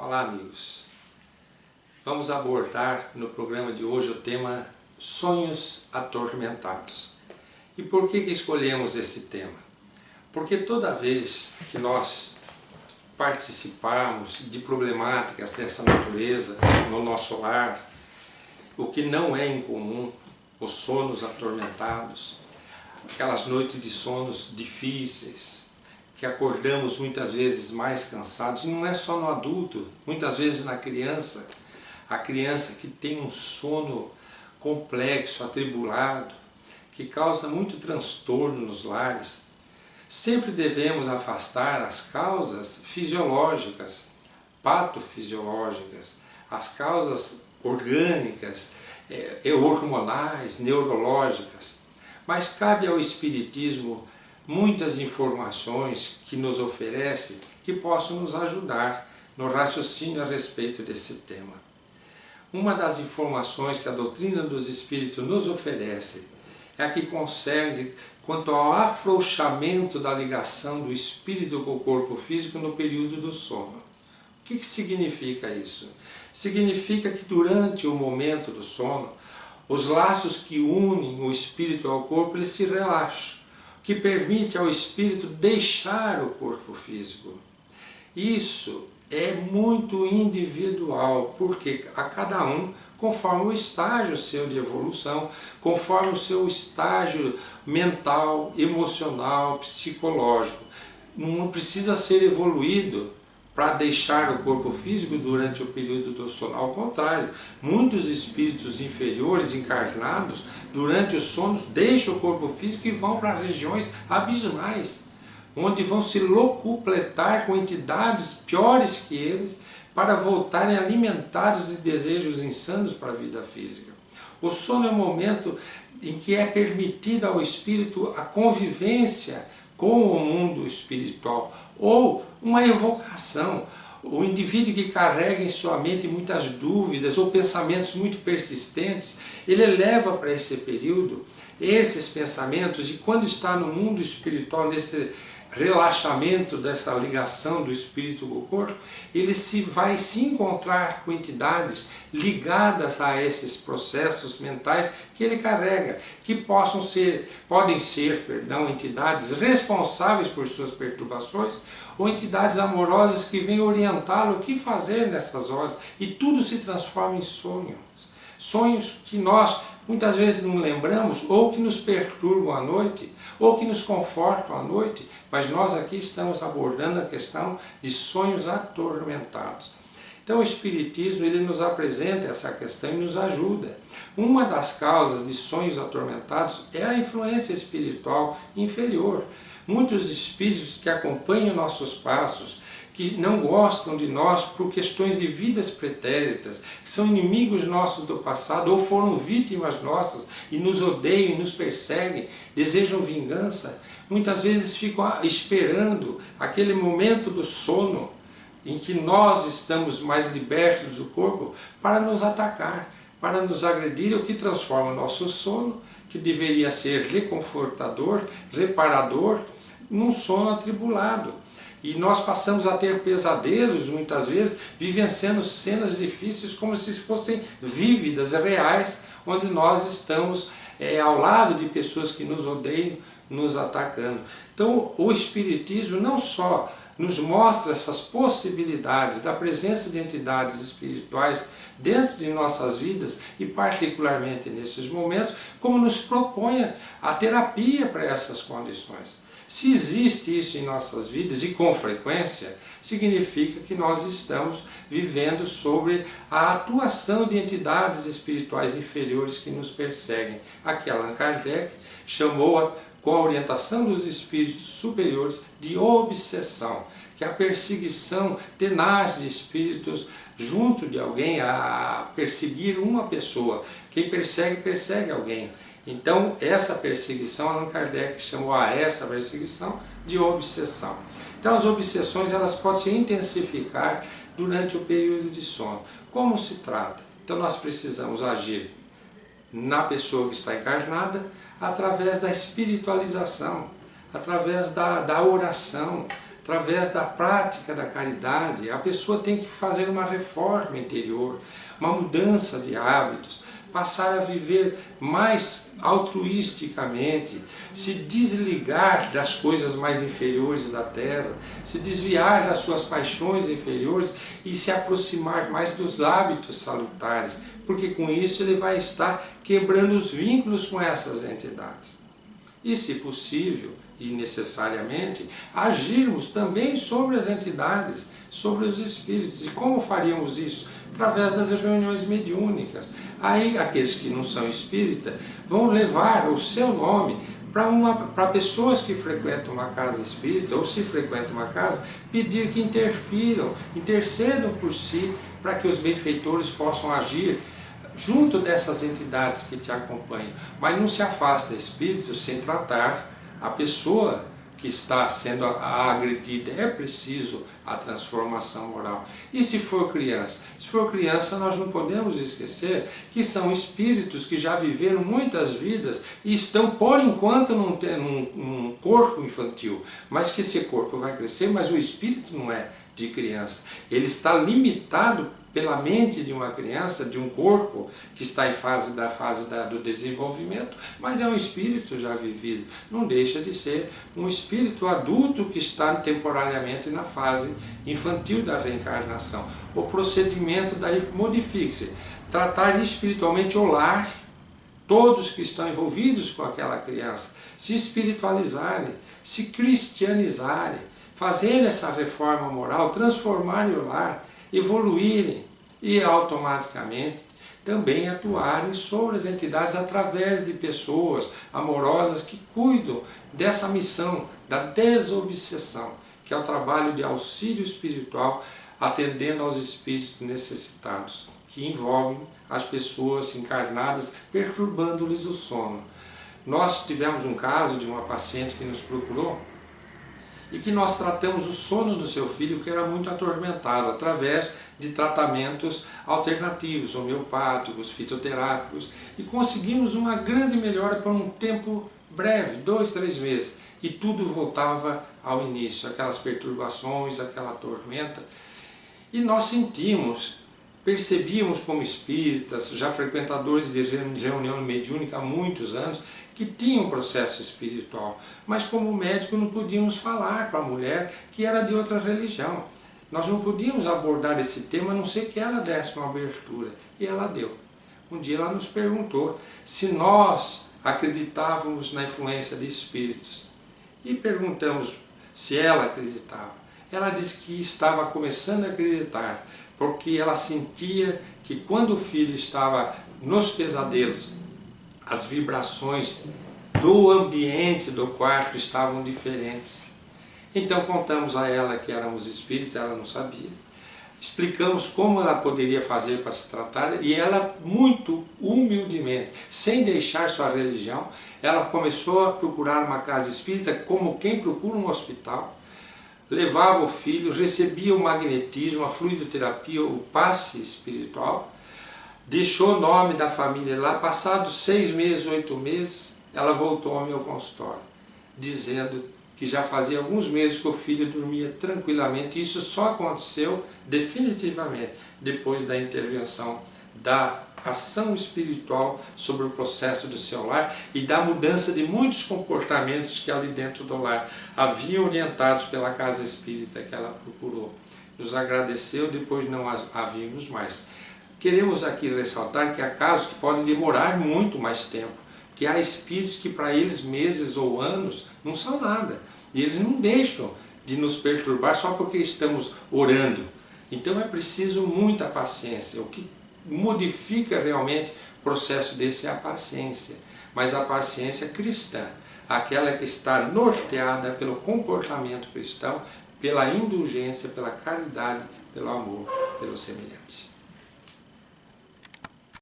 Olá, amigos. Vamos abordar no programa de hoje o tema sonhos atormentados. E por que escolhemos esse tema? Porque toda vez que nós participarmos de problemáticas dessa natureza no nosso lar, o que não é incomum, os sonos atormentados, aquelas noites de sonos difíceis, que acordamos muitas vezes mais cansados, e não é só no adulto, muitas vezes na criança, a criança que tem um sono complexo, atribulado, que causa muito transtorno nos lares. Sempre devemos afastar as causas fisiológicas, patofisiológicas, as causas orgânicas, hormonais, neurológicas. Mas cabe ao Espiritismo muitas informações que nos oferece que possam nos ajudar no raciocínio a respeito desse tema. Uma das informações que a doutrina dos Espíritos nos oferece é a que concerne quanto ao afrouxamento da ligação do espírito com o corpo físico no período do sono. O que significa isso? Significa que durante o momento do sono, os laços que unem o espírito ao corpo eles se relaxam, que permite ao espírito deixar o corpo físico. Isso é muito individual, porque a cada um, conforme o estágio seu de evolução, conforme o seu estágio mental, emocional, psicológico, não precisa ser evoluído para deixar o corpo físico durante o período do sono. Ao contrário, muitos espíritos inferiores encarnados, durante os sonos, deixam o corpo físico e vão para regiões abismais, onde vão se locupletar com entidades piores que eles, para voltarem alimentados de desejos insanos para a vida física. O sono é um momento em que é permitida ao espírito a convivência com o mundo espiritual, ou uma evocação. O indivíduo que carrega em sua mente muitas dúvidas ou pensamentos muito persistentes, ele leva para esse período esses pensamentos, e quando está no mundo espiritual, nesse relaxamento dessa ligação do espírito com o corpo, ele vai se encontrar com entidades ligadas a esses processos mentais que ele carrega, que podem ser entidades responsáveis por suas perturbações, ou entidades amorosas que vêm orientá-lo o que fazer nessas horas, e tudo se transforma em sonhos. Sonhos que nós muitas vezes não lembramos, ou que nos perturbam à noite, ou que nos confortam à noite, mas nós aqui estamos abordando a questão de sonhos atormentados. Então o Espiritismo ele nos apresenta essa questão e nos ajuda. Uma das causas de sonhos atormentados é a influência espiritual inferior. Muitos espíritos que acompanham nossos passos, que não gostam de nós por questões de vidas pretéritas, que são inimigos nossos do passado ou foram vítimas nossas e nos odeiam, nos perseguem, desejam vingança, muitas vezes ficam esperando aquele momento do sono em que nós estamos mais libertos do corpo para nos atacar, para nos agredir, o que transforma o nosso sono, que deveria ser reconfortador, reparador, num sono atribulado. E nós passamos a ter pesadelos, muitas vezes, vivenciando cenas difíceis como se fossem vívidas, reais, onde nós estamos ao lado de pessoas que nos odeiam, nos atacando. Então, o Espiritismo não só nos mostra essas possibilidades da presença de entidades espirituais dentro de nossas vidas, e particularmente nesses momentos, como nos propõe a terapia para essas condições. Se existe isso em nossas vidas, e com frequência, significa que nós estamos vivendo sobre a atuação de entidades espirituais inferiores que nos perseguem. Aqui Allan Kardec chamou, com a orientação dos espíritos superiores, de obsessão, que é a perseguição tenaz de espíritos junto de alguém, a perseguir uma pessoa. Quem persegue, persegue alguém. Então, essa perseguição, Allan Kardec chamou a essa perseguição de obsessão. Então, as obsessões elas podem se intensificar durante o período de sono. Como se trata? Então, nós precisamos agir na pessoa que está encarnada através da espiritualização, através da oração, através da prática da caridade, a pessoa tem que fazer uma reforma interior, uma mudança de hábitos, passar a viver mais altruisticamente, se desligar das coisas mais inferiores da terra, se desviar das suas paixões inferiores e se aproximar mais dos hábitos salutares, porque com isso ele vai estar quebrando os vínculos com essas entidades. E, se possível e necessariamente, agirmos também sobre as entidades, sobre os espíritos. E como faríamos isso? Através das reuniões mediúnicas. Aí aqueles que não são espíritas vão levar o seu nome para pessoas que frequentam uma casa espírita, ou se frequentam uma casa, pedir que interfiram, intercedam por si, para que os benfeitores possam agir junto dessas entidades que te acompanham. Mas não se afasta espírito sem tratar a pessoa que está sendo agredida. É preciso a transformação moral. E se for criança? Se for criança, nós não podemos esquecer que são espíritos que já viveram muitas vidas e estão, por enquanto, num corpo infantil. Mas que esse corpo vai crescer, mas o espírito não é de criança. Ele está limitado pela mente de uma criança, de um corpo que está em fase do desenvolvimento, mas é um espírito já vivido. Não deixa de ser um espírito adulto que está temporariamente na fase infantil da reencarnação. O procedimento daí modifica-se. Tratar espiritualmente o lar, todos que estão envolvidos com aquela criança, se espiritualizarem, se cristianizarem, fazer essa reforma moral, transformarem o lar, evoluírem e automaticamente também atuarem sobre as entidades através de pessoas amorosas que cuidam dessa missão da desobsessão, que é o trabalho de auxílio espiritual atendendo aos espíritos necessitados, que envolvem as pessoas encarnadas, perturbando-lhes o sono. Nós tivemos um caso de uma paciente que nos procurou e que nós tratamos o sono do seu filho, que era muito atormentado, através de tratamentos alternativos, homeopáticos, fitoterápicos, e conseguimos uma grande melhora por um tempo breve, 2, 3 meses, e tudo voltava ao início, aquelas perturbações, aquela tormenta, e nós sentimos, percebíamos como espíritas, já frequentadores de reunião mediúnica há muitos anos, que tinham um processo espiritual, mas como médico não podíamos falar para a mulher que era de outra religião. Nós não podíamos abordar esse tema a não ser que ela desse uma abertura, e ela deu. Um dia ela nos perguntou se nós acreditávamos na influência de espíritos, e perguntamos se ela acreditava. Ela disse que estava começando a acreditar, porque ela sentia que quando o filho estava nos pesadelos, as vibrações do ambiente do quarto estavam diferentes. Então contamos a ela que éramos espíritos, ela não sabia. Explicamos como ela poderia fazer para se tratar, e ela, muito humildemente, sem deixar sua religião, ela começou a procurar uma casa espírita como quem procura um hospital. Levava o filho, recebia o magnetismo, a fluidoterapia, o passe espiritual, deixou o nome da família lá. Passados 6 meses, 8 meses, ela voltou ao meu consultório, dizendo que já fazia alguns meses que o filho dormia tranquilamente. Isso só aconteceu definitivamente depois da intervenção da ação espiritual sobre o processo do seu lar e da mudança de muitos comportamentos que ali dentro do lar haviam orientados pela casa espírita que ela procurou. Nos agradeceu, depois não a vimos mais. Queremos aqui ressaltar que há casos que podem demorar muito mais tempo, porque há espíritos que para eles meses ou anos não são nada, e eles não deixam de nos perturbar só porque estamos orando. Então é preciso muita paciência. O que modifica realmente o processo desse é a paciência, mas a paciência cristã, aquela que está norteada pelo comportamento cristão, pela indulgência, pela caridade, pelo amor, pelo semelhante.